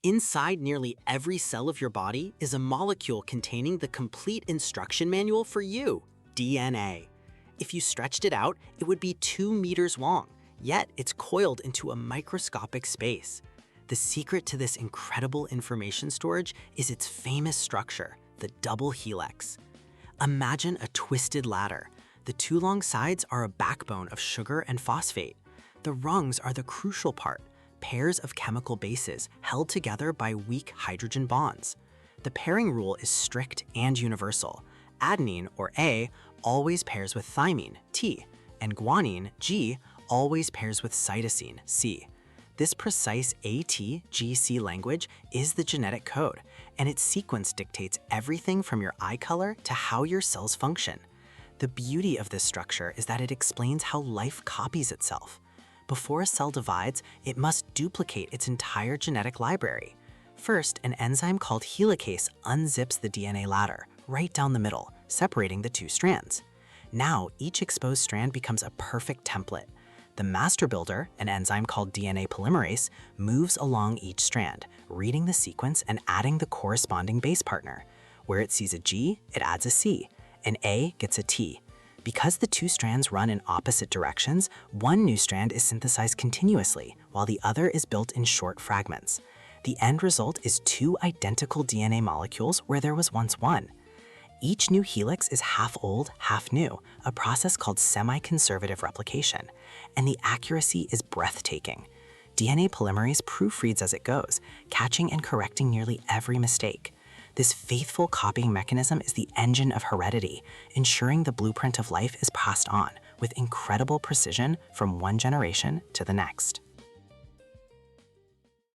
Inside nearly every cell of your body is a molecule containing the complete instruction manual for you, DNA. If you stretched it out, it would be 2 meters long, yet it's coiled into a microscopic space. The secret to this incredible information storage is its famous structure, the double helix. Imagine a twisted ladder. The 2 long sides are a backbone of sugar and phosphate. The rungs are the crucial part, pairs of chemical bases held together by weak hydrogen bonds. The pairing rule is strict and universal. Adenine, or A, always pairs with thymine, T, and guanine, G, always pairs with cytosine, C. This precise ATGC language is the genetic code, and its sequence dictates everything from your eye color to how your cells function. The beauty of this structure is that it explains how life copies itself. Before a cell divides, it must duplicate its entire genetic library. First, an enzyme called helicase unzips the DNA ladder, right down the middle, separating the 2 strands. Now, each exposed strand becomes a perfect template. The master builder, an enzyme called DNA polymerase, moves along each strand, reading the sequence and adding the corresponding base partner. Where it sees a G, it adds a C. An A gets a T. Because the 2 strands run in opposite directions, one new strand is synthesized continuously, while the other is built in short fragments. The end result is 2 identical DNA molecules where there was once one. Each new helix is half old, half new, a process called semi-conservative replication, and the accuracy is breathtaking. DNA polymerase proofreads as it goes, catching and correcting nearly every mistake. This faithful copying mechanism is the engine of heredity, ensuring the blueprint of life is passed on with incredible precision from one generation to the next.